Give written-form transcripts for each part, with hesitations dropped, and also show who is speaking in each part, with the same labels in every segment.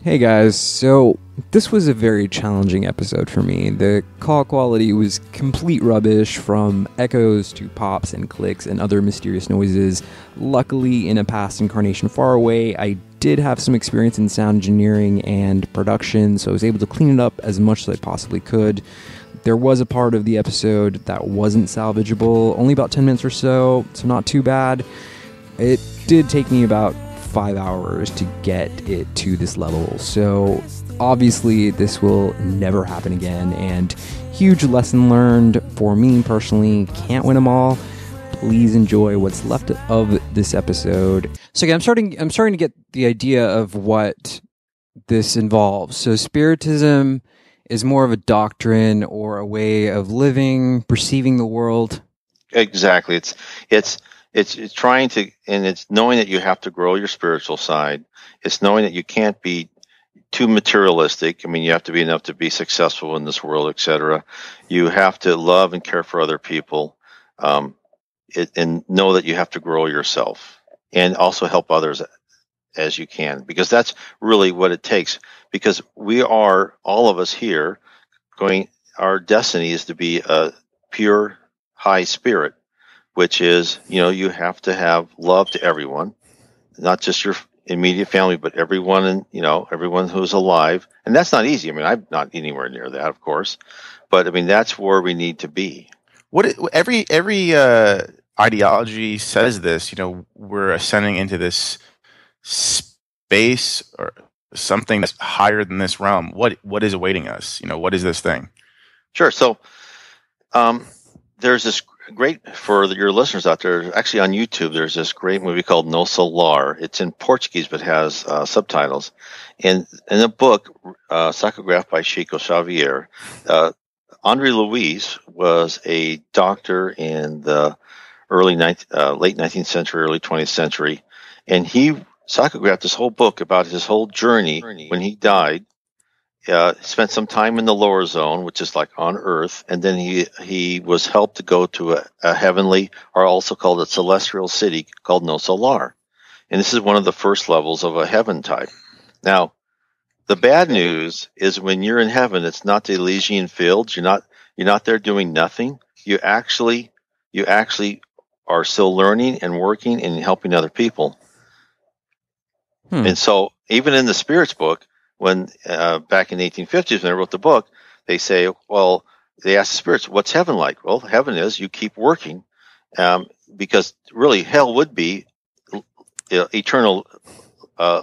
Speaker 1: Hey guys, so this was a very challenging episode for me. The call quality was complete rubbish, from echoes to pops and clicks and other mysterious noises. Luckily, in a past incarnation far away, I did have some experience in sound engineering and production, so I was able to clean it up as much as I possibly could. There was a part of the episode that wasn't salvageable, only about 10 minutes or so not too bad. It did take me about 5 hours to get it to this level, so obviously this will never happen again, and huge lesson learned for me personally. Can't win them all. Please enjoy what's left of this episode. So again, I'm starting to get the idea of what this involves. So Spiritism is more of a doctrine or a way of living, perceiving the world.
Speaker 2: Exactly. It's trying to, and it's knowing that you have to grow your spiritual side. It's knowing that you can't be too materialistic. I mean, you have to be enough to be successful in this world, etc. You have to love and care for other people, and know that you have to grow yourself and also help others as you can, because that's really what it takes. Because we are, all of us here, our destiny is to be a pure, high spirit, which is, you have to have love to everyone, not just your immediate family, but everyone, and everyone who's alive. And that's not easy. I mean, I'm not anywhere near that, of course, but I mean, that's where we need to be.
Speaker 3: Every ideology says this. We're ascending into this space or something that's higher than this realm. What is awaiting us? What is this thing?
Speaker 2: Sure. So, there's this great, for your listeners out there, actually on YouTube, there's this great movie called No Solar. It's in Portuguese, but has subtitles. And in the book, psychographed by Chico Xavier, Andre Luis was a doctor in the late 19th century, early 20th century. And he psychographed this whole book about his whole journey when he died. Spent some time in the lower zone, which is like on Earth, and then he was helped to go to a heavenly, or also called a celestial city, called No Solar. And this is one of the first levels of a heaven type. Now, the bad news is when you're in heaven, it's not the Elysian fields. You're not there doing nothing. You actually are still learning and working and helping other people. And so, even in the Spirits book, when back in the 1850s, when I wrote the book, they say, well, they ask the spirits, what's heaven like? Well, heaven is you keep working, because really hell would be eternal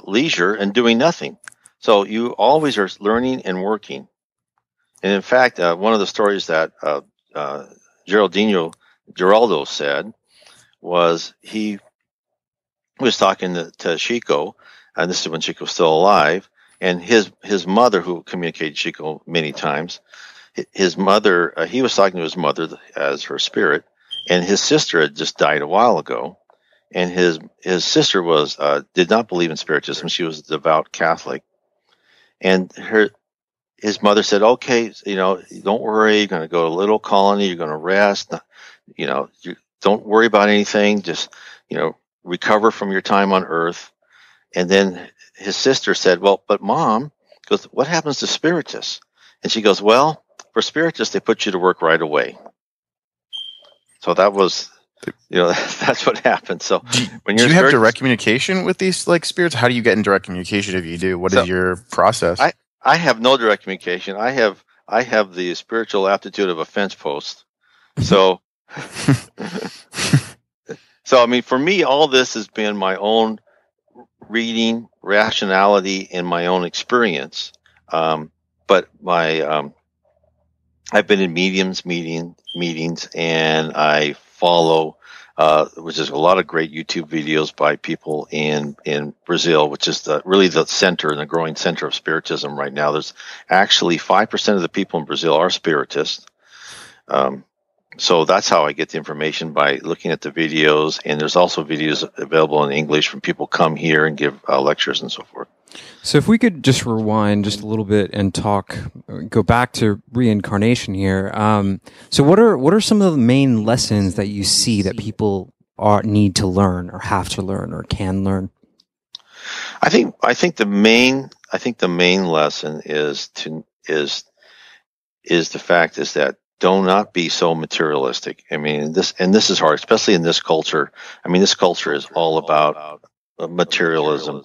Speaker 2: leisure and doing nothing. So you always are learning and working. And in fact, one of the stories that Geraldo said was he was talking to Chico, and this is when Chico was still alive. And his mother, who communicated Chico many times, his mother, he was talking to his mother as her spirit, and his sister had just died a while ago, and his sister did not believe in Spiritism. She was a devout Catholic, and his mother said, "Okay, don't worry. You're going to go to a little colony. You're going to rest. You don't worry about anything. Just recover from your time on Earth." And then his sister said, well, but Mom, goes, what happens to Spiritists? And she goes, well, for Spiritists, they put you to work right away. So that was, that's what happened. So
Speaker 3: when do you have direct communication with these spirits? How do you get in direct communication if you do? What is your process?
Speaker 2: I have no direct communication. I have the spiritual aptitude of a fence post. So, I mean, for me, all this has been my own reading, rationality, and my own experience. But I've been in meetings, and I follow, which is a lot of great YouTube videos by people in Brazil, which is really the center and the growing center of Spiritism right now. There's actually 5% of the people in Brazil are Spiritists. So that's how I get the information, by looking at the videos. And there's also videos available in English from people come here and give lectures and so forth.
Speaker 1: So if we could just rewind just a little bit and go back to reincarnation here. So what are some of the main lessons that you see that people need to learn or have to learn or can learn?
Speaker 2: I think the main I think the main lesson is the fact is that do not be so materialistic. I mean, this is hard, especially in this culture. I mean, this culture is all about materialism,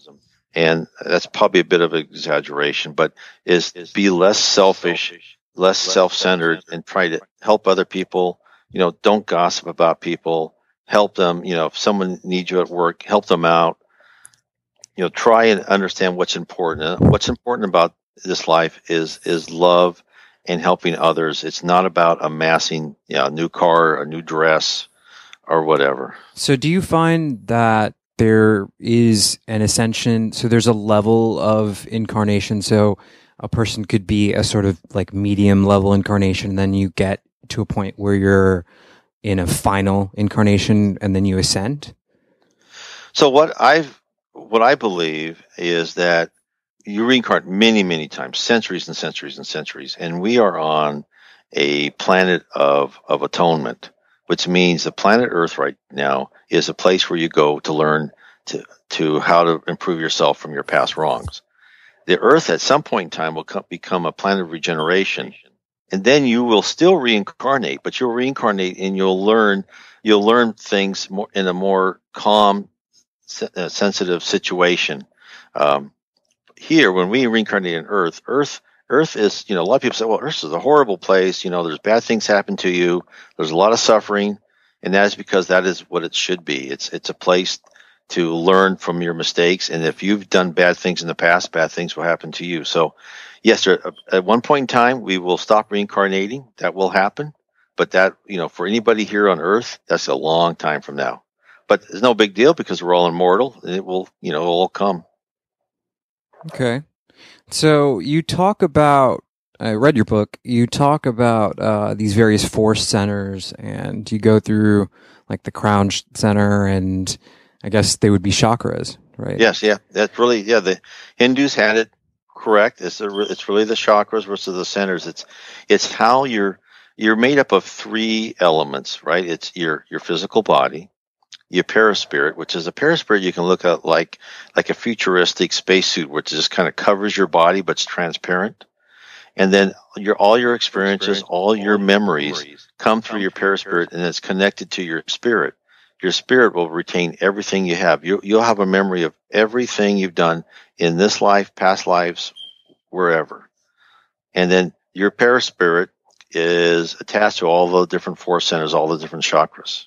Speaker 2: and that's probably a bit of an exaggeration, but is be less selfish, less self-centered, and try to help other people. Don't gossip about people. Help them. If someone needs you at work, help them out. Try and understand what's important. What's important about this life is love and helping others. It's not about amassing a new car, a new dress, or whatever.
Speaker 1: So do you find that there is an ascension? So there's a level of incarnation. So a person could be a sort of like medium level incarnation, and then you get to a point where you're in a final incarnation, and then you ascend?
Speaker 2: So what I believe is that you reincarnate many, many times, centuries and centuries and centuries, and we are on a planet of atonement, which means the planet Earth right now is a place where you go to learn to how to improve yourself from your past wrongs. The Earth at some point in time will become a planet of regeneration, and then you will still reincarnate, but you'll reincarnate and you'll learn things more in a more calm, sensitive situation. Here, when we reincarnate in Earth is, a lot of people say, well, Earth is a horrible place. There's bad things happen to you. There's a lot of suffering. And that is because that is what it should be. It's a place to learn from your mistakes. And if you've done bad things in the past, bad things will happen to you. So yes, at one point in time, we will stop reincarnating. That will happen. But that, for anybody here on Earth, that's a long time from now. But it's no big deal because we're all immortal, and it will, it'll all come.
Speaker 1: Okay. So you talk about, I read your book, you talk about these various force centers, and you go through like the crown center, and I guess they would be chakras, right?
Speaker 2: Yes, yeah. That's really, the Hindus had it correct. It's really the chakras versus the centers. It's how you're made up of three elements, right? It's your physical body, your paraspirit, which is a paraspirit you can look at like a futuristic spacesuit, which just kind of covers your body but it's transparent. And then all your experiences, all your memories come through your paraspirit, and it's connected to your spirit. Your spirit will retain everything you have. You'll have a memory of everything you've done in this life, past lives, wherever. And then your paraspirit is attached to all the different force centers, all the different chakras.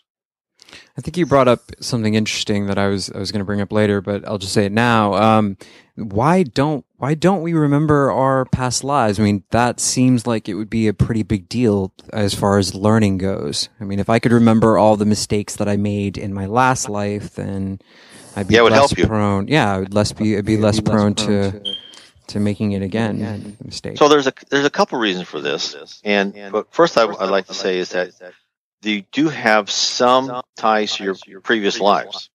Speaker 1: I think you brought up something interesting that I was going to bring up later, but I'll just say it now. Why don't we remember our past lives? I mean, that seems like it would be a pretty big deal as far as learning goes. I mean, if I could remember all the mistakes that I made in my last life, then I'd be less prone. Yeah, I'd be less prone to making it again. Mistake.
Speaker 2: So there's a couple reasons for this, but first I'd like to say is that you do have some ties to your previous lives.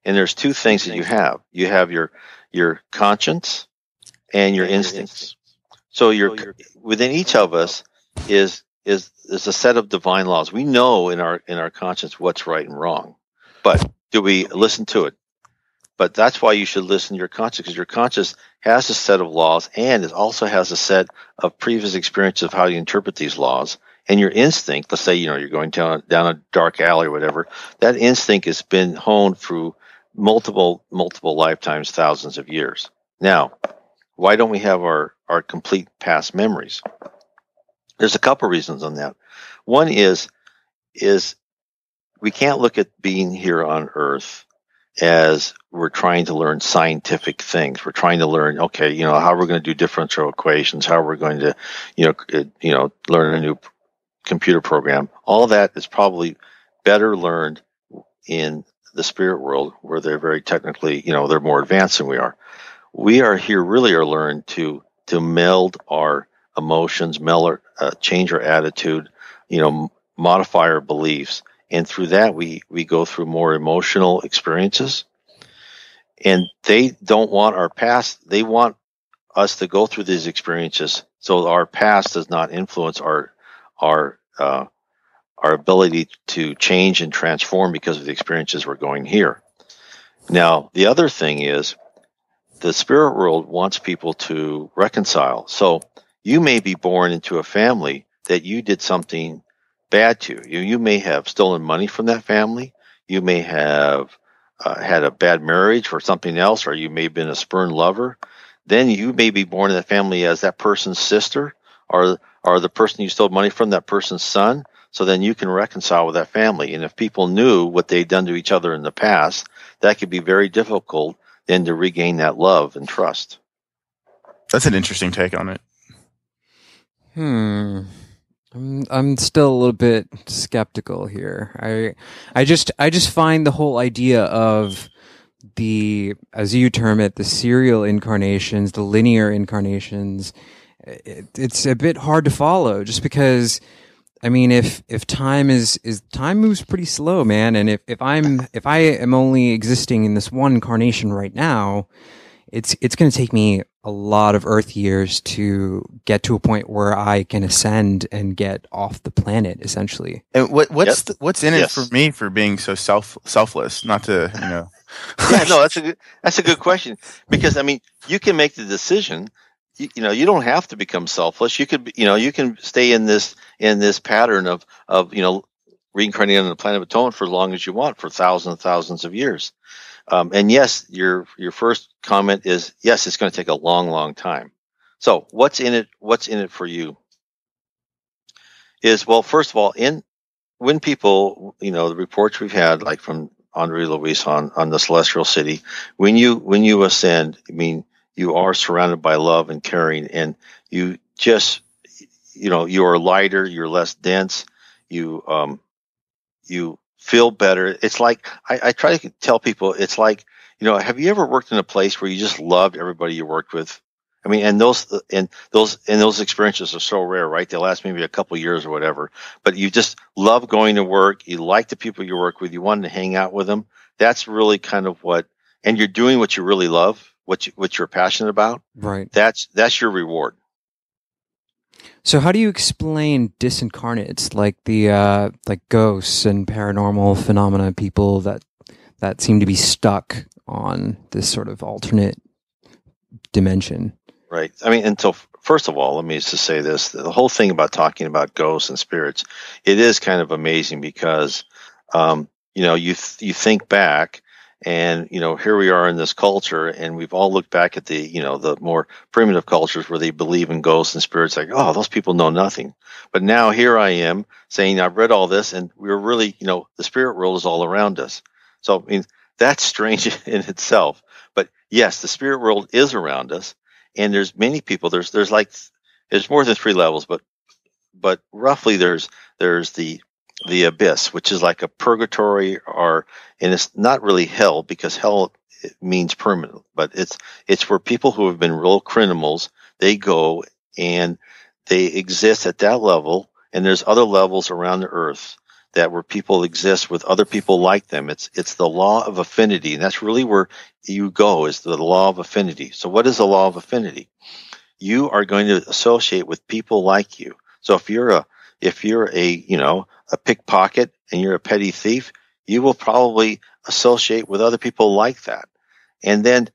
Speaker 2: And there's two things that you have. You have your conscience and your instincts. So within each of us is a set of divine laws. We know in our conscience what's right and wrong. But do we listen to it? But that's why you should listen to your conscience, because your conscience has a set of laws, and it also has a set of previous experiences of how you interpret these laws. And your instinct, let's say, you're going down a dark alley or whatever, that instinct has been honed through multiple lifetimes, thousands of years. Now, why don't we have our complete past memories? There's a couple reasons on that. One is we can't look at being here on Earth as we're trying to learn scientific things. We're trying to learn, how we're going to do differential equations, how we're going to, learn a new computer program. All that is probably better learned in the spirit world, where they're very technically, they're more advanced than we are. We are here really are learned to meld our emotions, change our attitude, modify our beliefs. And through that, we go through more emotional experiences. And they don't want our past. They want us to go through these experiences so our past does not influence our ability to change and transform because of the experiences we're going here. Now, the other thing is the spirit world wants people to reconcile. So you may be born into a family that you did something bad to. You may have stolen money from that family. You may have had a bad marriage or something else, or you may have been a spurned lover. Then you may be born in the family as that person's sister, or the person you stole money from, that person's son. So then you can reconcile with that family. And if people knew what they'd done to each other in the past, that could be very difficult then to regain that love and trust.
Speaker 3: That's an interesting take on it.
Speaker 1: I'm still a little bit skeptical here. I just find the whole idea of the, as you term it, the serial incarnations, the linear incarnations, it's a bit hard to follow, just because, I mean, if time time moves pretty slow, man, and if I am only existing in this one incarnation right now, it's going to take me a lot of Earth years to get to a point where I can ascend and get off the planet, essentially.
Speaker 3: And what's in it for me for being so selfless? Not to, you know.
Speaker 2: Yeah, no, that's a good question, because I mean, you can make the decision. You know, you don't have to become selfless. You could, you can stay in this pattern of reincarnating on the planet of atonement for as long as you want, for thousands and thousands of years. And yes, your first comment is, yes, it's going to take a long, long time. So what's in it? What's in it for you? Is, well, first of all, when people, the reports we've had, like from Andre Luis on the Celestial City, when you ascend, I mean, you are surrounded by love and caring, and you just, you are lighter, you're less dense, you feel better. It's like, I try to tell people, it's like, have you ever worked in a place where you just loved everybody you worked with? I mean, and those experiences are so rare, right? They last maybe a couple of years or whatever, but you just love going to work. You like the people you work with. You wanted to hang out with them. That's really kind of and you're doing what you really love, what you're passionate about.
Speaker 1: Right.
Speaker 2: That's your reward.
Speaker 1: So how do you explain disincarnates, like the like ghosts and paranormal phenomena, people that seem to be stuck on this sort of alternate dimension? Right.
Speaker 2: I mean, and so first of all, let me just say this: the whole thing about talking about ghosts and spirits, it is kind of amazing, because you think back. And, here we are in this culture, and we've all looked back at the more primitive cultures where they believe in ghosts and spirits, like, oh, those people know nothing. But now here I am saying, I've read all this, and we're really, the spirit world is all around us. So, I mean, that's strange in itself. But yes, the spirit world is around us, and there's many people. There's more than 3 levels, but roughly there's the abyss, which is like a purgatory, and it's not really hell, because hell means permanent, but it's where people who have been real criminals, they go and they exist at that level. And there's other levels around the earth where people exist with other people like them. It's the law of affinity, and that's really where you go, is the law of affinity. So what is the law of affinity? You are going to associate with people like you. So if you're a pickpocket and you're a petty thief, you will probably associate with other people like that. And then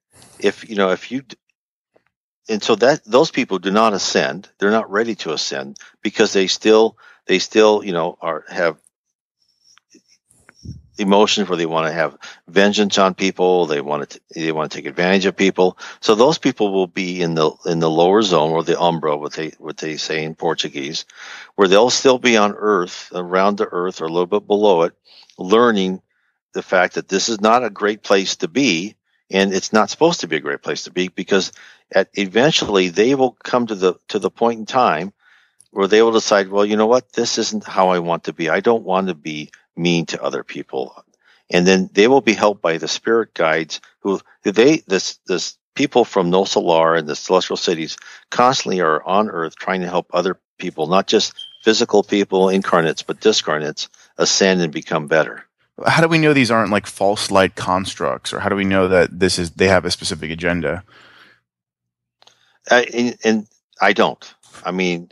Speaker 2: so that those people do not ascend, they're not ready to ascend, because they still have emotions where they want to have vengeance on people, they want to take advantage of people. So those people will be in the lower zone, or the umbra, what they say in Portuguese, where they'll still be on Earth, around the Earth, or a little bit below it, learning the fact that this is not a great place to be, and it's not supposed to be a great place to be, because eventually they will come to the point in time where they will decide, well, you know what, this isn't how I want to be. I don't want to be mean to other people. And then they will be helped by the spirit guides this people from No Solar and the celestial cities constantly are on Earth trying to help other people, not just physical people, incarnates, but discarnates, ascend and become better.
Speaker 3: How do we know these aren't like false light constructs, or how do we know that they have a specific agenda?
Speaker 2: And I don't. I mean,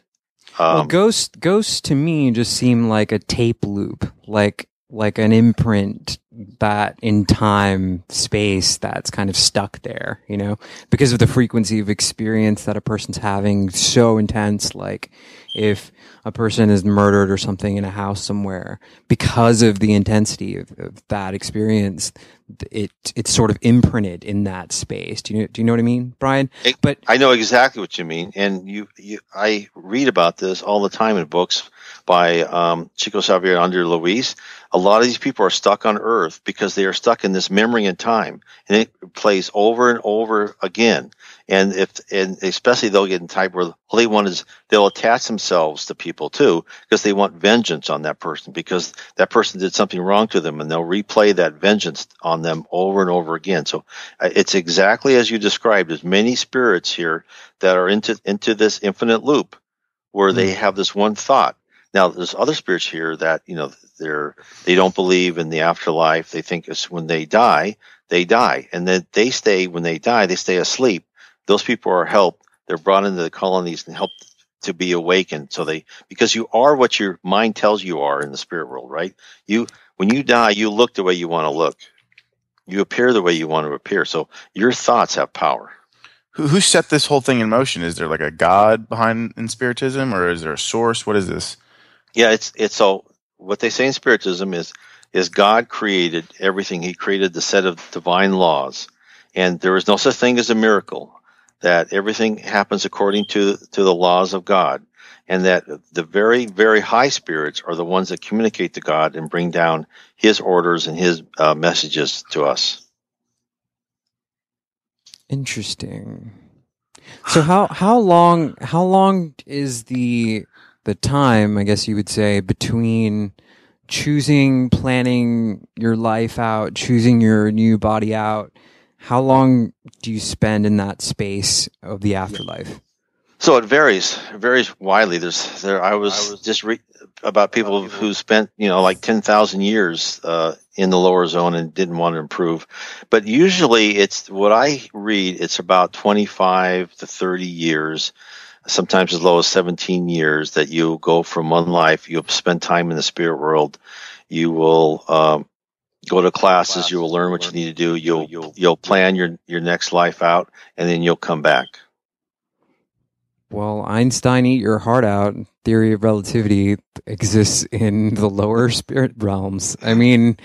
Speaker 1: well, ghosts to me just seem like a tape loop. Like like an imprint that in time, space, that's kind of stuck there, you know, because of the frequency of experience that a person's having so intense. Like if a person is murdered or something in a house somewhere, because of the intensity of that experience, it's sort of imprinted in that space. Do you know what I mean, Brian?
Speaker 2: But I know exactly what you mean, and I read about this all the time in books by Chico Xavier and Andre Luis. A lot of these people are stuck on Earth because they are stuck in this memory and time, and it plays over and over again. And especially they'll get in type where all they want is they'll attach themselves to people too because they want vengeance on that person because that person did something wrong to them, and they'll replay that vengeance on them over and over again. So it's exactly as you described. There's many spirits here that are into this infinite loop where they have this one thought. Now, there's other spirits here that, you know, they don't believe in the afterlife. They think it's when they die, and then they stay when they die. They stay asleep. Those people are helped. They're brought into the colonies and helped to be awakened. So because you are what your mind tells you are in the spirit world, right? When you die, you look the way you want to look. You appear the way you want to appear. So your thoughts have power.
Speaker 3: Who set this whole thing in motion? Is there like a God behind in Spiritism, or is there a source? What is this?
Speaker 2: Yeah, it's so what they say in Spiritism is God created everything. He created the set of divine laws, and there is no such thing as a miracle. That everything happens according to the laws of God, and that the very, very high spirits are the ones that communicate to God and bring down His orders and His messages to us.
Speaker 1: Interesting. So how long is the time, I guess you would say, between planning your life out, choosing your new body out? How long do you spend in that space of the afterlife?
Speaker 2: So it varies widely. I was just about people who spent, you know, like 10,000 years in the lower zone and didn't want to improve. But usually it's what I read, it's about 25 to 30 years, sometimes as low as 17 years that you go from one life. You'll spend time in the spirit world. You will go to classes. You will learn what you need to do. You'll plan your next life out, and then you'll come back.
Speaker 1: Well, Einstein, eat your heart out. Theory of relativity exists in the lower spirit realms. I mean,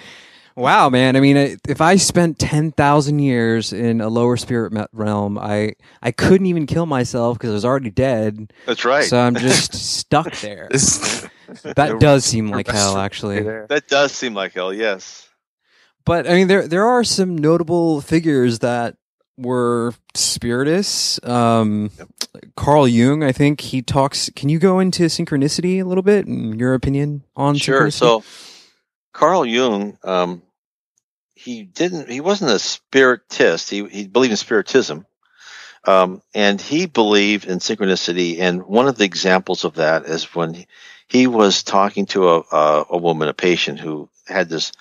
Speaker 1: wow, man. I mean, if I spent 10,000 years in a lower spirit realm, I couldn't even kill myself because I was already dead.
Speaker 2: That's right.
Speaker 1: So I'm just stuck there. That does seem like hell, actually.
Speaker 2: That does seem like hell, yes.
Speaker 1: But I mean, there are some notable figures that were spiritists. Carl Jung, I think he talks. Can you go into synchronicity a little bit and your opinion on synchronicity?
Speaker 2: So Carl Jung, he wasn't a spiritist. He believed in spiritism, and he believed in synchronicity. And one of the examples of that is when he was talking to a woman, a patient who had this,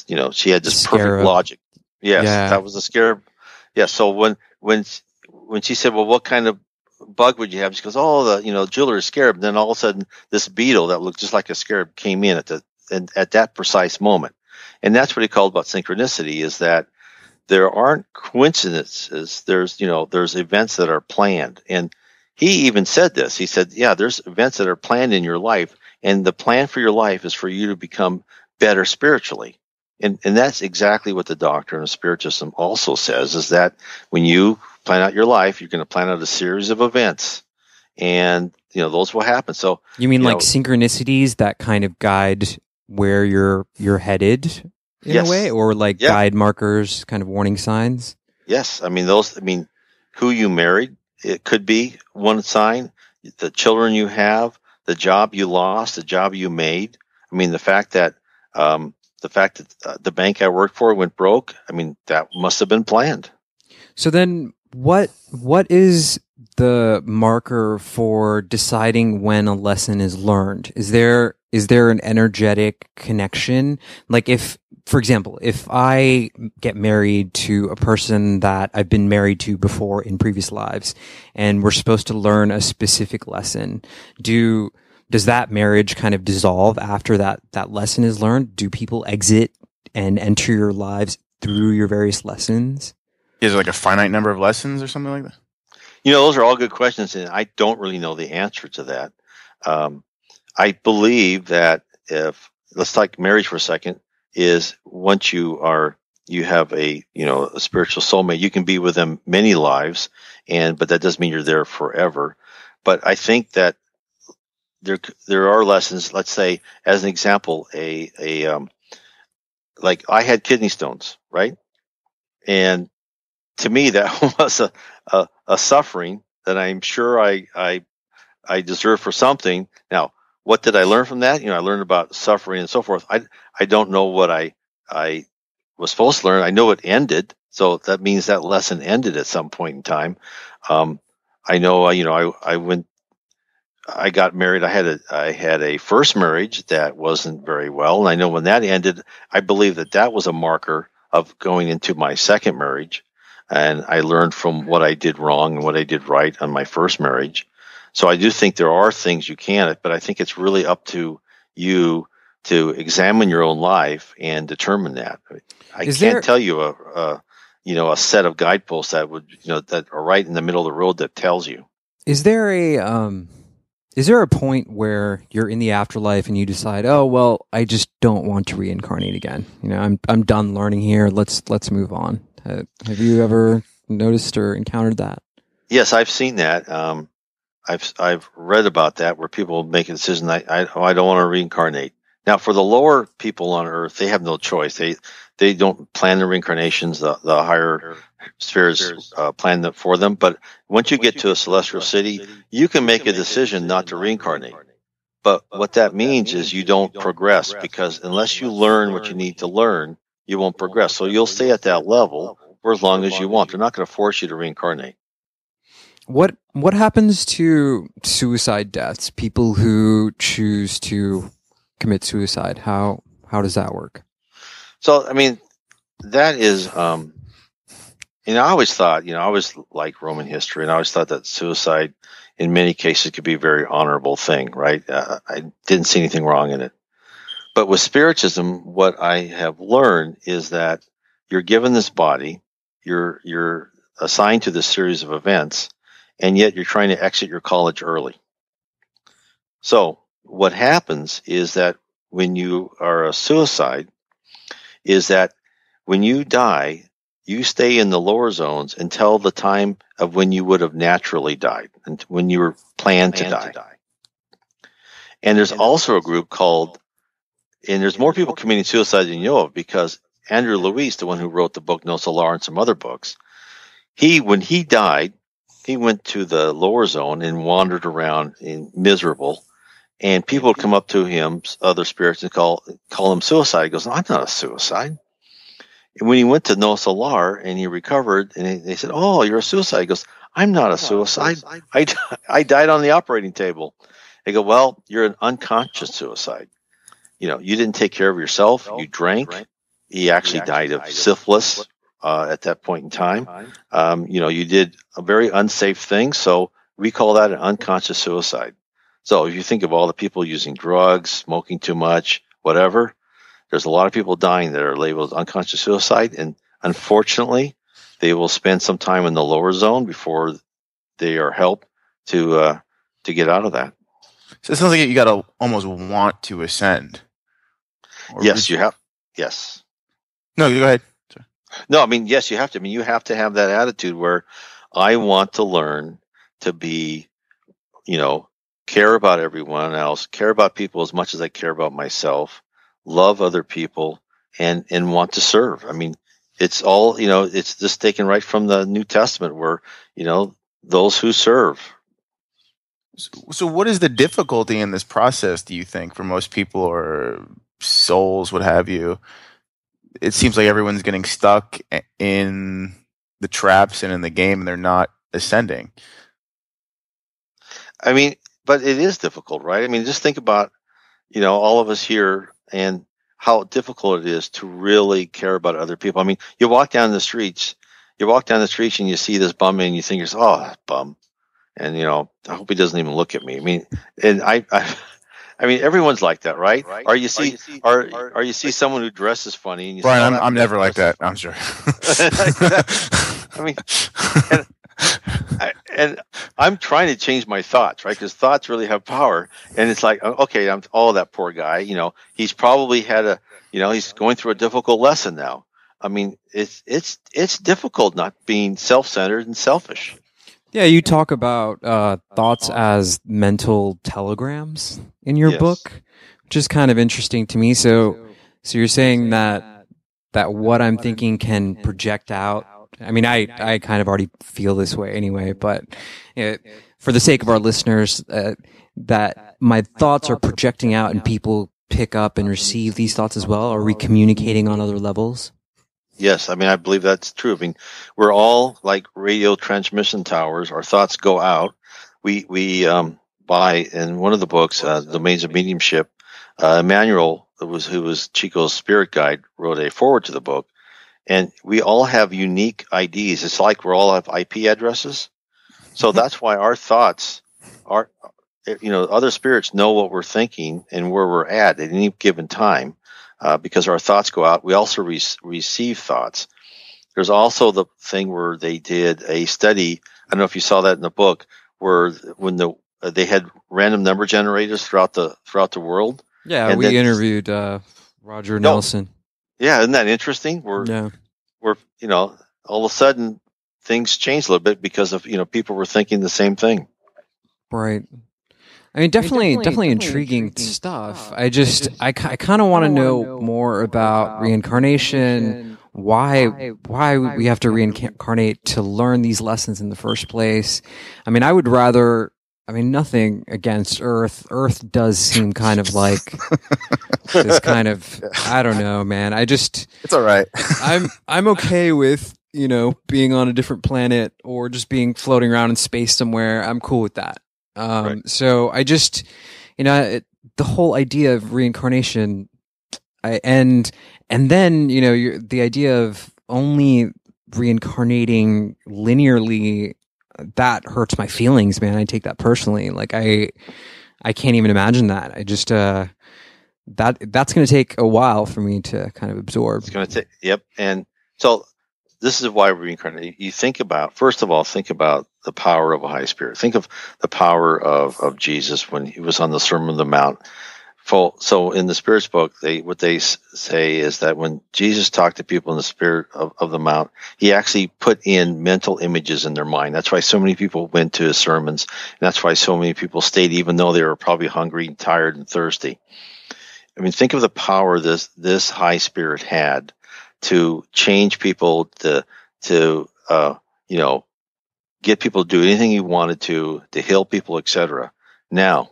Speaker 2: you know, she had this perfect logic. Yes, yeah. That was a scarab. Yeah. So when she said, "Well, what kind of bug would you have?" She goes, "Oh, the jewelry scarab." And then all of a sudden, this beetle that looked just like a scarab came in at that precise moment. And that's what he called about synchronicity, is that there aren't coincidences. There's events that are planned. And he even said this. He said, "Yeah, there's events that are planned in your life, and the plan for your life is for you to become better spiritually." And that's exactly what the doctrine of Spiritism also says, is that when you plan out your life, you're going to plan out a series of events, and those will happen. So
Speaker 1: you mean like synchronicities that kind of guide where you're headed in a way, or like guide markers, kind of warning signs?
Speaker 2: Yes, I mean who you married, it could be one sign. The children you have, the job you lost, the job you made. I mean, the fact that the bank I worked for went broke, I mean, that must have been planned.
Speaker 1: So then what is the marker for deciding when a lesson is learned? Is there an energetic connection? Like for example, if I get married to a person that I've been married to before in previous lives, and we're supposed to learn a specific lesson, do does that marriage kind of dissolve after that lesson is learned? Do people exit and enter your lives through your various lessons?
Speaker 3: Is it like a finite number of lessons or something like that?
Speaker 2: Those are all good questions, and I don't really know the answer to that. I believe that let's talk marriage for a second, is once you have a spiritual soulmate, you can be with them many lives, but that doesn't mean you're there forever. But I think that there are lessons. Let's say, as an example, like I had kidney stones, right? And to me, that was a suffering that I'm sure I deserve for something. Now, what did I learn from that? I learned about suffering and so forth. I don't know what I was supposed to learn. I know it ended, so that means that lesson ended at some point in time. I know, I got married. I had a first marriage that wasn't very well, and I know when that ended, I believe that was a marker of going into my second marriage, and I learned from what I did wrong and what I did right on my first marriage. So I do think there are things you can, but I think it's really up to you to examine your own life and determine that. I can't tell you a set of guideposts that would that are right in the middle of the road that tells you.
Speaker 1: Is there a point where you're in the afterlife and you decide, oh well, I just don't want to reincarnate again? I'm done learning here. Let's move on. Have you ever noticed or encountered that?
Speaker 2: Yes, I've seen that. I've read about that, where people make a decision. I don't want to reincarnate. Now, for the lower people on Earth, they have no choice. They don't plan the reincarnations. The higher spheres plan that for them. But once you get to a celestial city, you can make a decision not to reincarnate. But what that means is you don't progress, because unless you learn what you need to learn, you won't progress. So you'll stay at that level for as long as you want. They're not going to force you to reincarnate.
Speaker 1: What happens to suicide deaths? People who choose to commit suicide, how does that work?
Speaker 2: So, I mean, that is, I always thought, I always liked Roman history, and I always thought that suicide in many cases could be a very honorable thing, right? I didn't see anything wrong in it. But with Spiritism, what I have learned is that you're given this body, you're assigned to this series of events, and yet you're trying to exit your college early. So what happens is that when you are a suicide, is that when you die, you stay in the lower zones until the time of when you would have naturally died, and when you were planned to die. And there's also a group called, and there's more people committing suicide than you know of, because Andrew Luis, the one who wrote the book No Solar and some other books, when he died, he went to the lower zone and wandered around miserable. And people would come up to him, other spirits, and call him suicide. He goes, "No, I'm not a suicide." And when he went to No Solar and he recovered, and they said, "Oh, you're a suicide." He goes, "I'm not a suicide. I died on the operating table." They go, "Well, you're an unconscious suicide. You didn't take care of yourself. You drank." He actually died of syphilis at that point in time. You did a very unsafe thing. So we call that an unconscious suicide. So if you think of all the people using drugs, smoking too much, whatever, there's a lot of people dying that are labeled unconscious suicide. And unfortunately, they will spend some time in the lower zone before they are helped to get out of that.
Speaker 3: So it sounds like you got to almost want to ascend.
Speaker 2: Yes, you have. Yes.
Speaker 3: No, go ahead. Sorry.
Speaker 2: No, I mean, yes, you have to. I mean, you have to have that attitude where I want to learn to be, care about everyone else, care about people as much as I care about myself, love other people, and want to serve. I mean, it's all, it's just taken right from the New Testament where, those who serve.
Speaker 3: So what is the difficulty in this process, do you think, for most people or souls, what have you? It seems like everyone's getting stuck in the traps and in the game, and they're not ascending.
Speaker 2: I mean, but it is difficult, right? I mean, just think about, all of us here and how difficult it is to really care about other people. I mean, you walk down the streets and you see this bum and you think, "Oh, bum." And, I hope he doesn't even look at me. I mean, and I mean, everyone's like that, right? Or you see someone who dresses funny, and you
Speaker 3: Brian,
Speaker 2: say,
Speaker 3: I'm never like that. I'm sure.
Speaker 2: I mean, and I'm trying to change my thoughts, right? Because thoughts really have power. And it's like, okay, that poor guy, he's probably had he's going through a difficult lesson now. I mean, it's difficult not being self-centered and selfish.
Speaker 1: Yeah, you talk about thoughts as mental telegrams in your book, which is kind of interesting to me. So you're saying that what I'm thinking can project out. I mean, I kind of already feel this way anyway, but for the sake of our listeners, that my thoughts are projecting out and people pick up and receive these thoughts as well. Are we communicating on other levels?
Speaker 2: Yes, I mean, I believe that's true. I mean, we're all like radio transmission towers. Our thoughts go out. We buy in one of the books, Domains of Mediumship, Emmanuel, who was Chico's spirit guide, wrote a foreword to the book. And we all have unique IDs. It's like we all have IP addresses. So that's why our thoughts are, other spirits know what we're thinking and where we're at any given time. Because our thoughts go out, we also receive thoughts. There's also the thing where they did a study. I don't know if you saw that in the book, where when they had random number generators throughout the world.
Speaker 1: Yeah,
Speaker 2: and
Speaker 1: we interviewed Roger Nelson.
Speaker 2: Yeah, isn't that interesting? Where all of a sudden things changed a little bit because of people were thinking the same thing.
Speaker 1: Right. I mean, definitely intriguing stuff. I kind of want to know more about reincarnation, why we have to reincarnate to learn these lessons in the first place. I mean, nothing against Earth. Earth does seem kind of like this kind of, I don't know, man. It's
Speaker 3: all right.
Speaker 1: I'm okay with, being on a different planet or just being floating around in space somewhere. I'm cool with that.
Speaker 2: Right.
Speaker 1: So I just, the whole idea of reincarnation, and then, the idea of only reincarnating linearly, that hurts my feelings, man. I take that personally. Like I can't even imagine that. I just, that's going to take a while for me to kind of absorb.
Speaker 2: It's going to take, yep. And so this is why reincarnate. You first of all, think about the power of a high spirit. Think of the power of Jesus when he was on the Sermon on the Mount. So in the Spirit's book, what they say is that when Jesus talked to people in the Spirit of the Mount, he actually put in mental images in their mind. That's why so many people went to his sermons. And that's why so many people stayed, even though they were probably hungry and tired and thirsty. I mean, think of the power this high spirit had to change people, to get people to do anything he wanted to heal people, etc. Now,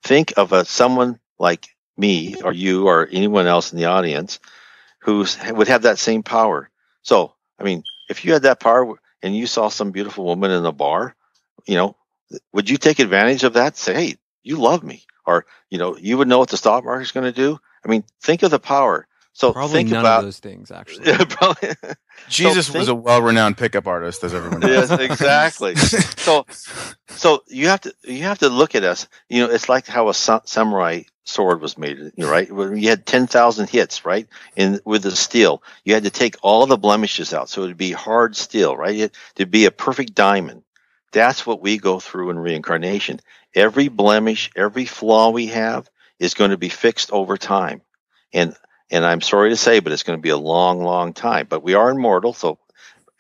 Speaker 2: think of someone like me or you or anyone else in the audience who would have that same power. So, I mean, if you had that power and you saw some beautiful woman in a bar, would you take advantage of that? Say, hey, you love me. Or, you would know what the stock market is going to do. I mean, think of the power. So
Speaker 1: probably
Speaker 2: think
Speaker 1: none
Speaker 2: about
Speaker 1: of those things, actually.
Speaker 2: Yeah, probably.
Speaker 3: Jesus was a well-renowned pickup artist, as everyone knows.
Speaker 2: Yes, exactly. So you have to look at us. It's like how a samurai sword was made. Right? When you had 10,000 hits, right? With the steel, you had to take all the blemishes out, so it'd be hard steel, right? It'd be a perfect diamond. That's what we go through in reincarnation. Every blemish, every flaw we have is going to be fixed over time, and I'm sorry to say, but it's going to be a long, long time. But we are immortal, so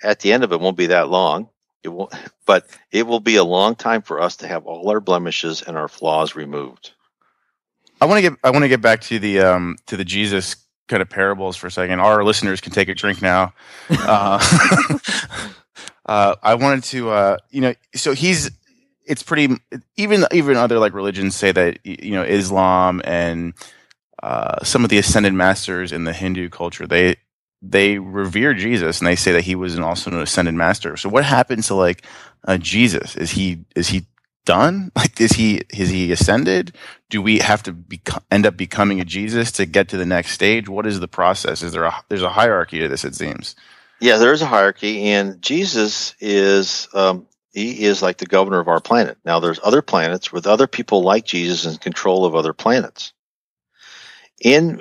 Speaker 2: at the end of it won't be that long. But it will be a long time for us to have all our blemishes and our flaws removed.
Speaker 3: I want to get back to the Jesus kind of parables for a second. Our listeners can take a drink now. I wanted to, so it's pretty, even other like religions say that, Islam and some of the ascended masters in the Hindu culture, they revere Jesus and they say that he was also an ascended master. So what happens to like Jesus? Is he done? Like, is he ascended? Do we have to end up becoming a Jesus to get to the next stage? What is the process? There's a hierarchy to this, it seems.
Speaker 2: Yeah, there is a hierarchy, and Jesus is He is like the governor of our planet. Now, there's other planets with other people like Jesus in control of other planets. In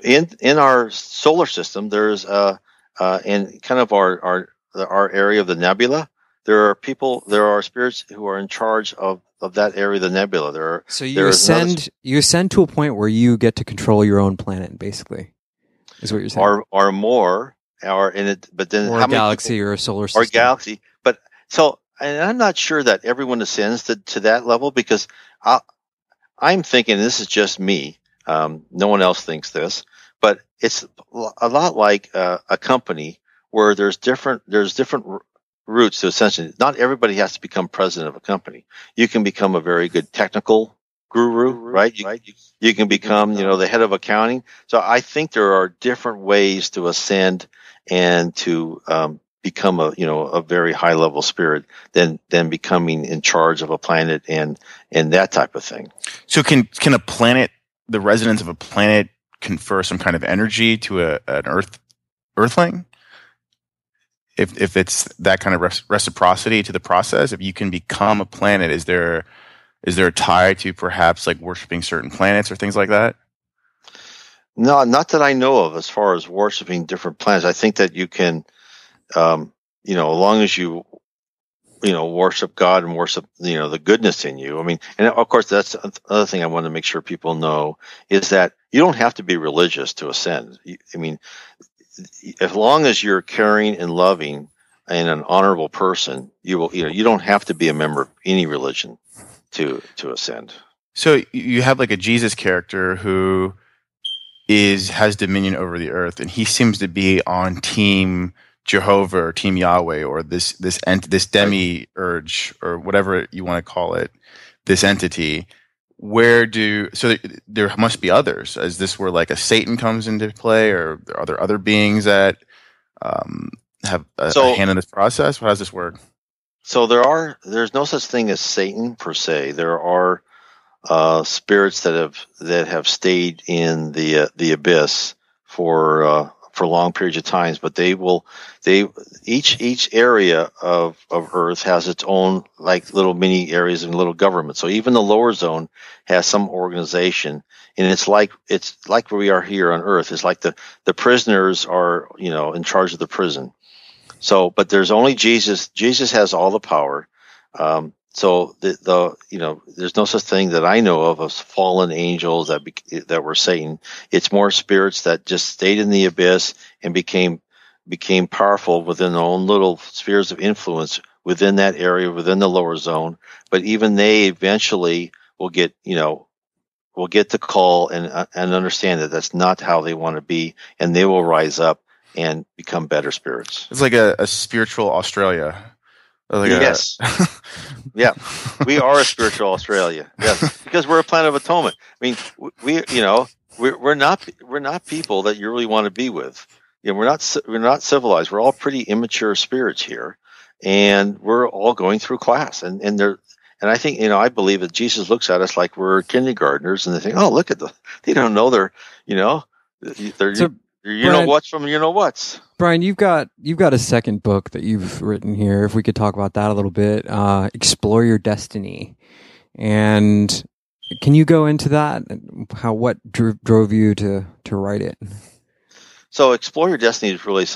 Speaker 2: our solar system, there's in kind of our area of the nebula, there are spirits who are in charge of that area of the nebula.
Speaker 1: So you ascend to a point where you get to control your own planet, basically, is what you're saying.
Speaker 2: Or more, or in it, but then
Speaker 1: or
Speaker 2: how
Speaker 1: a galaxy
Speaker 2: many people,
Speaker 1: or a solar system.
Speaker 2: or galaxy. But so, and I'm not sure that everyone ascends to that level, because I'm thinking, this is just me. No one else thinks this, but it's a lot like a company where there's different routes to ascension. Not everybody has to become president of a company. You can become a very good technical guru, right? You can become, the head of accounting. So I think there are different ways to ascend and to become a very high level spirit than becoming in charge of a planet and that type of thing.
Speaker 3: So can a planet, the residents of a planet, confer some kind of energy to an earthling? If it's that kind of reciprocity to the process, if you can become a planet, is there a tie to perhaps like worshiping certain planets or things like that?
Speaker 2: No, not that I know of. As far as worshiping different planets, I think that you can, as long as you, worship God and worship, the goodness in you. I mean, and of course, that's another thing I want to make sure people know is that you don't have to be religious to ascend. As long as you're caring and loving and an honorable person, you don't have to be a member of any religion to ascend.
Speaker 3: So you have like a Jesus character who has dominion over the earth, and he seems to be on Team Jehovah or Team Yahweh or this demiurge or whatever you want to call it, this entity. There must be others. Is this where like a Satan comes into play, or are there other beings that have a hand in this process? How does this work?
Speaker 2: So there's no such thing as Satan per se. There are spirits that have stayed in the abyss for long periods of times, but each area of Earth has its own like little mini areas and little government. So even the lower zone has some organization, and it's like where we are here on Earth. It's like the prisoners are in charge of the prison. So, but there's only Jesus. Jesus has all the power. So there's no such thing that I know of as fallen angels that were Satan. It's more spirits that just stayed in the abyss and became powerful within their own little spheres of influence within that area, within the lower zone. But even they eventually will get the call and understand that that's not how they want to be, and they will rise up and become better spirits.
Speaker 3: It's like a spiritual Australia.
Speaker 2: Yes. Yeah. We are a spiritual Australia. Yes. Because we're a planet of atonement. I mean, we're not people that you really want to be with. We're not civilized. We're all pretty immature spirits here, and we're all going through class. And I think, I believe that Jesus looks at us like we're kindergartners, and they think, oh, look at they don't know they're what's from what's.
Speaker 1: Brian, you've got a second book that you've written here. If we could talk about that a little bit, Explore Your Destiny. And can you go into that? What drove you to write it?
Speaker 2: So Explore Your Destiny is really,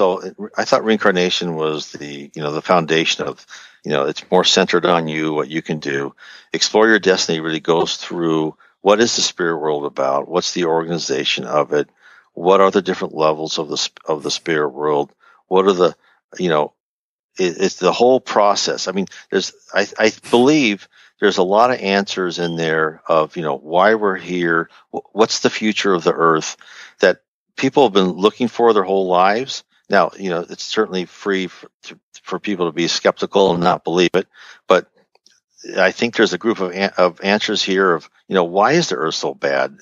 Speaker 2: I thought Reincarnation was the foundation of, it's more centered on you, what you can do. Explore Your Destiny really goes through what is the spirit world about? What's the organization of it? What are the different levels of the spirit world? What are it's the whole process. I mean, I believe there's a lot of answers in there of, why we're here. What's the future of the earth that people have been looking for their whole lives. Now, it's certainly free for people to be skeptical and not believe it, but I think there's a group of answers here of, why is the earth so bad,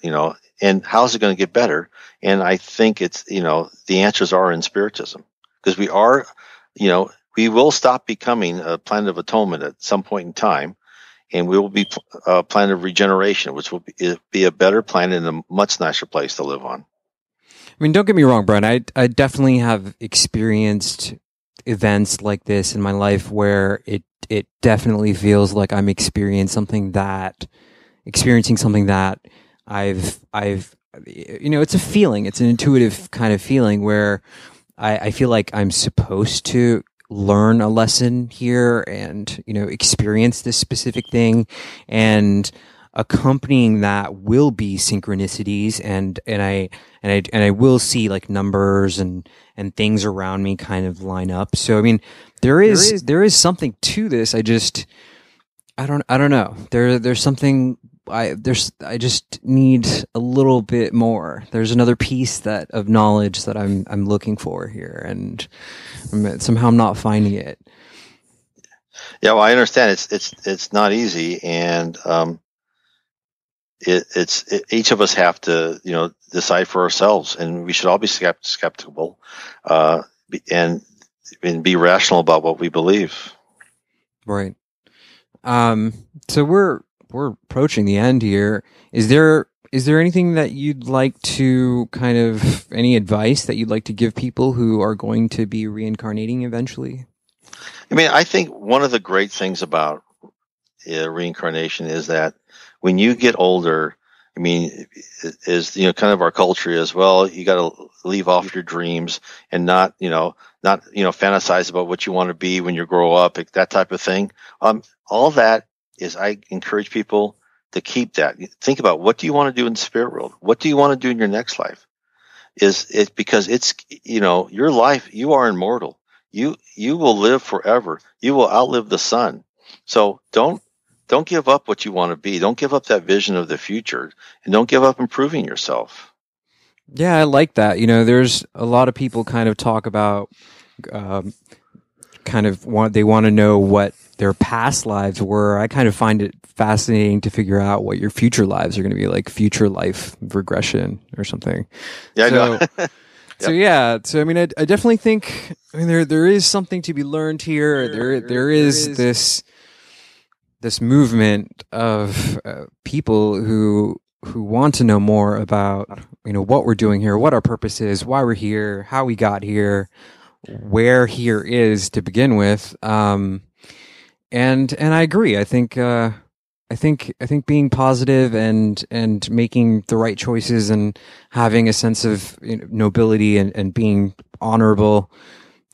Speaker 2: and how is it going to get better? And I think it's, the answers are in Spiritism, because we are, we will stop becoming a planet of atonement at some point in time, and we will be a planet of regeneration, which will be a better planet and a much nicer place to live on.
Speaker 1: I mean, don't get me wrong, Brian. I definitely have experienced events like this in my life where it definitely feels like I'm experiencing something that I've it's a feeling. It's an intuitive kind of feeling where I feel like I'm supposed to learn a lesson here and, experience this specific thing, and accompanying that will be synchronicities, and I will see like numbers and things around me kind of line up. So I mean, there is something to this. I don't know. There's something. I just need a little bit more. There's another piece of knowledge that I'm looking for here, and somehow I'm not finding it.
Speaker 2: Yeah, well, I understand it's not easy, and each of us have to decide for ourselves, and we should all be skeptical, and be rational about what we believe.
Speaker 1: Right. So we're approaching the end here. Is there anything that you'd like to any advice that you'd like to give people who are going to be reincarnating eventually?
Speaker 2: I mean, I think one of the great things about reincarnation is that when you get older, I mean, is kind of our culture as well. You got to leave off your dreams and not fantasize about what you want to be when you grow up, that type of thing. All that is, I encourage people to keep that. Think about, what do you want to do in the spirit world? What do you want to do in your next life? Because it's your life. You are immortal. You will live forever. You will outlive the sun. So don't give up what you want to be. Don't give up that vision of the future, and don't give up improving yourself.
Speaker 1: Yeah, I like that. There's a lot of people kind of talk about, they want to know what their past lives were. I kind of find it fascinating to figure out what your future lives are going to be like, future life regression or something.
Speaker 2: Yeah,
Speaker 1: so,
Speaker 2: I know.
Speaker 1: So yeah, I mean, I definitely think, there is something to be learned here. There is this movement of people who want to know more about what we're doing here, what our purpose is, why we're here, how we got here, where here is to begin with. And I agree. I think being positive and making the right choices and having a sense of nobility and being honorable,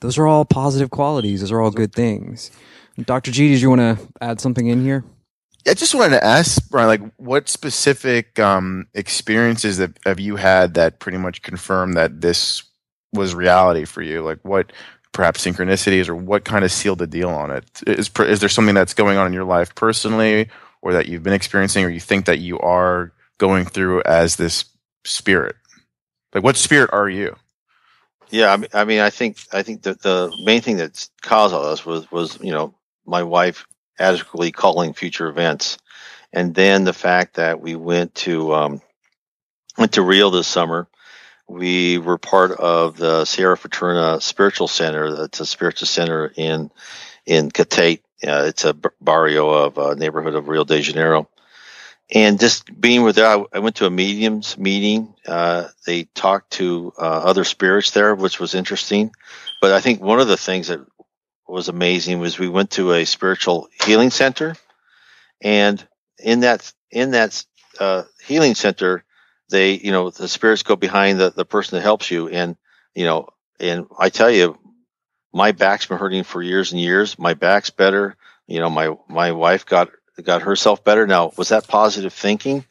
Speaker 1: those are all positive qualities. Those are all good things. Dr. G, did you want to add something in here?
Speaker 3: I just wanted to ask, Brian, like, what specific experiences have you had that pretty much confirm that this was reality for you? Like, what perhaps synchronicities, or what kind of sealed the deal on it? Is there something that's going on in your life personally, or that you've been experiencing, or you think that you are going through as this spirit? Like, what spirit are you?
Speaker 2: Yeah, I mean, I think that the main thing that's caused all this was my wife adequately calling future events, and then the fact that we went to Rio this summer. We were part of the Sierra Fraterna Spiritual Center. That's a spiritual center in Catete. It's a barrio of a neighborhood of Rio de Janeiro. And just being with there, I went to a mediums meeting. They talked to other spirits there, which was interesting. But I think one of the things that was amazing was we went to a spiritual healing center, and in that healing center, they, the spirits go behind the person that helps you. And I tell you, my back's been hurting for years and years. My back's better. My wife got herself better. Now, was that positive thinking?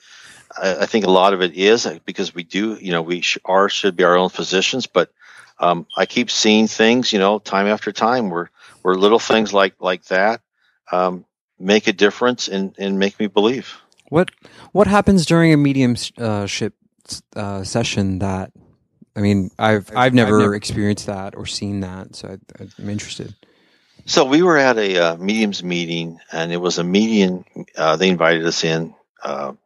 Speaker 2: I think a lot of it is, because we do, we should be our own physicians, but I keep seeing things, time after time where little things like that make a difference and make me believe.
Speaker 1: What happens during a mediumship session that, I've never experienced that or seen that, so I'm interested.
Speaker 2: So we were at a mediums meeting, and it was a meeting. They invited us in, and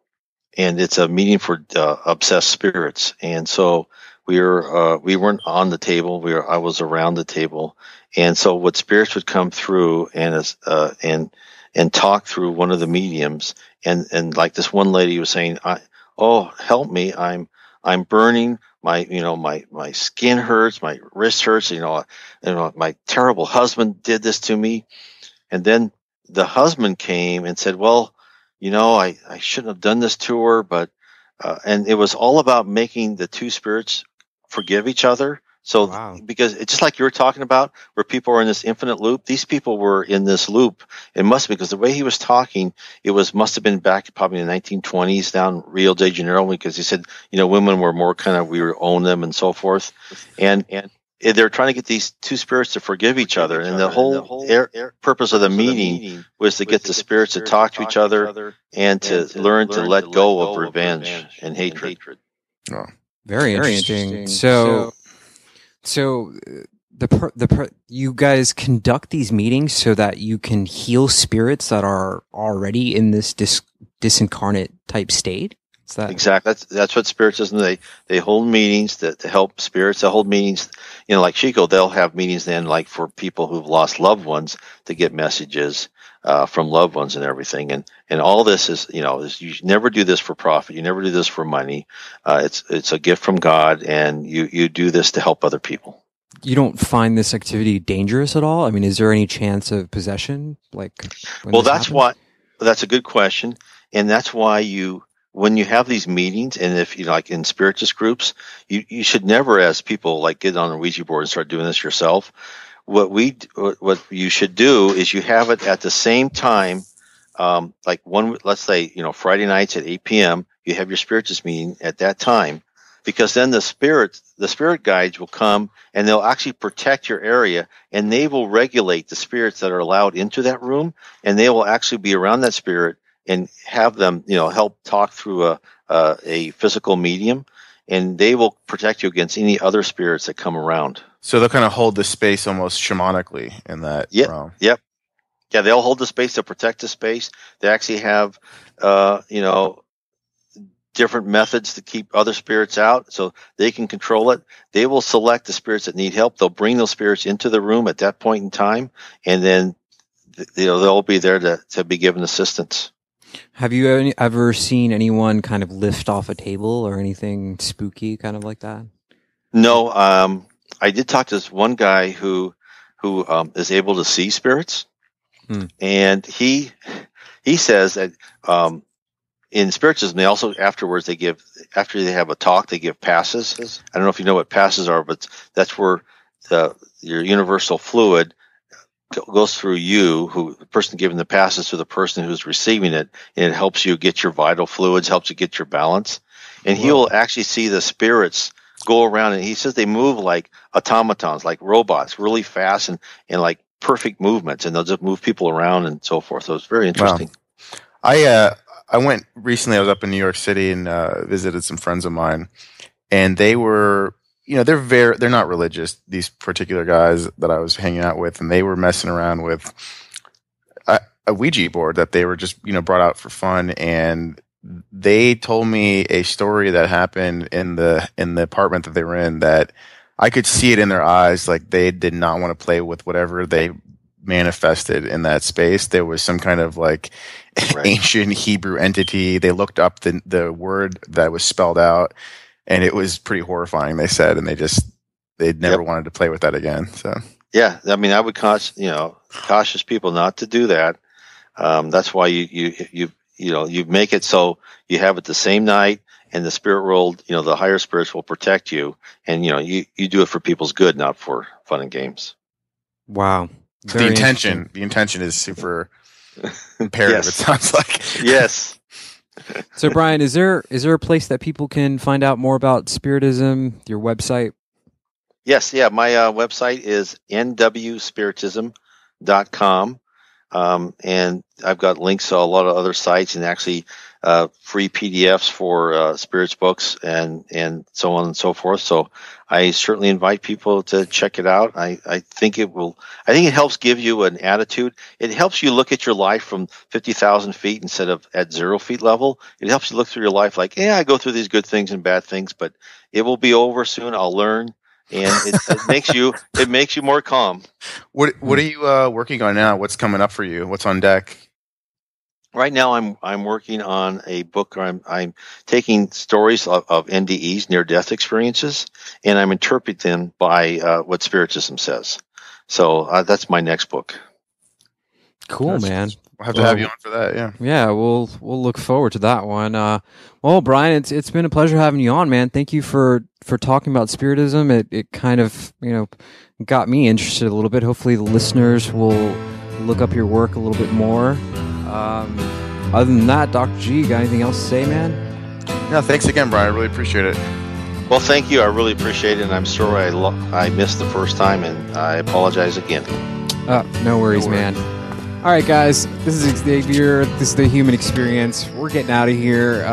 Speaker 2: it's a meeting for obsessed spirits. And so we weren't on the table. I was around the table, and so what spirits would come through and talk through one of the mediums, and like this one lady was saying, "Oh, help me! I'm burning. my skin hurts, my wrist hurts. My terrible husband did this to me. And then the husband came and said, well, I shouldn't have done this to her, but and it was all about making the two spirits forgive each other. So,
Speaker 1: Wow.
Speaker 2: because it's just like you were talking about, where people are in this infinite loop. These people were in this loop. It must be because the way he was talking, must have been back probably in the 1920s down Rio de Janeiro, because he said, women were more kind of, we were own them and so forth, and they're trying to get these two spirits to forgive each other, and the whole purpose of the meeting was to get the spirits to talk to each other and to learn to let go of revenge and hatred.
Speaker 3: Oh.
Speaker 1: Very interesting. So you guys conduct these meetings so that you can heal spirits that are already in this disincarnate type state? Is that
Speaker 2: exactly? That's what Spiritism. They hold meetings to help spirits. They hold meetings, like Chico. They'll have meetings then, like for people who've lost loved ones, to get messages from loved ones and everything. And all this is, you never do this for profit. You never do this for money. It's a gift from God, and you do this to help other people.
Speaker 1: You don't find this activity dangerous at all? I mean, is there any chance of possession?
Speaker 2: That's a good question, and that's why when you have these meetings, and if like in spiritist groups, you should never, as people, like get on a Ouija board and start doing this yourself. What you should do is you have it at the same time, let's say, Friday nights at 8 p.m. You have your spiritist meeting at that time, because then the spirit guides will come and they'll actually protect your area, and they will regulate the spirits that are allowed into that room, and they will actually be around that spirit and have them, help talk through a physical medium, and they will protect you against any other spirits that come around.
Speaker 3: So they'll kind of hold the space almost shamanically in that realm.
Speaker 2: Yep. Yeah, they'll hold the space to protect the space. They actually have, different methods to keep other spirits out so they can control it. They will select the spirits that need help. They'll bring those spirits into the room at that point in time, and then they'll be there to be given assistance.
Speaker 1: Have you ever seen anyone kind of lift off a table or anything spooky kind of like that?
Speaker 2: No, I did talk to this one guy who is able to see spirits, and he says that in Spiritism, they also after they have a talk, they give passes. I don't know if you know what passes are, but that's where your universal fluid goes through you, the person giving the passes, to the person who's receiving it, and it helps you get your vital fluids, helps you get your balance. And he will actually see the spirits go around, and he says they move like automatons, like robots, really fast and like perfect movements, and they'll just move people around and so forth. So it's very interesting.
Speaker 3: Wow. I went recently. I was up in New York City and visited some friends of mine, and they were, they're not religious, these particular guys that I was hanging out with, and they were messing around with a Ouija board that they were just, brought out for fun. And they told me a story that happened in the apartment that they were in, that I could see it in their eyes. Like, they did not want to play with whatever they manifested in that space. There was some kind of ancient Hebrew entity. They looked up the word that was spelled out, and it was pretty horrifying, they said, and they never wanted to play with that again. So
Speaker 2: yeah, I mean, I would cautious people not to do that. That's why you make it so you have it the same night, and the spirit world, the higher spirits will protect you, and you do it for people's good, not for fun and games.
Speaker 1: Wow.
Speaker 3: The intention is super imperative.
Speaker 2: Yes.
Speaker 3: It sounds like.
Speaker 2: Yes.
Speaker 1: So, Brian, is there a place that people can find out more about Spiritism? Your website?
Speaker 2: Yes. Yeah. My website is nwspiritism.com. And I've got links to a lot of other sites, and actually free PDFs for spirits books and so on and so forth. So I certainly invite people to check it out. I think it helps give you an attitude. It helps you look at your life from 50,000 feet instead of at 0 feet level. It helps you look through your life like, I go through these good things and bad things, but it will be over soon. I'll learn. And it makes you more calm.
Speaker 3: What are you working on now? What's coming up for you? What's on deck?
Speaker 2: Right now, I'm working on a book. Where I'm taking stories of NDEs, near death experiences, and I'm interpreting them by what Spiritism says. So that's my next book.
Speaker 1: Cool, man.
Speaker 3: We'll have to have you on for that. Yeah.
Speaker 1: Yeah, we'll look forward to that one. Well, Brian, it's been a pleasure having you on, man. Thank you for talking about Spiritism. It kind of got me interested a little bit. Hopefully, the listeners will look up your work a little bit more. Other than that, Dr. G, you got anything else to say, man?
Speaker 3: No, thanks again, Brian. I really appreciate it.
Speaker 2: Well, thank you. I really appreciate it, and I'm sorry I missed the first time, and I apologize again.
Speaker 1: No worries, man. All right, guys, this is Xavier. This is The Human Experience. We're getting out of here.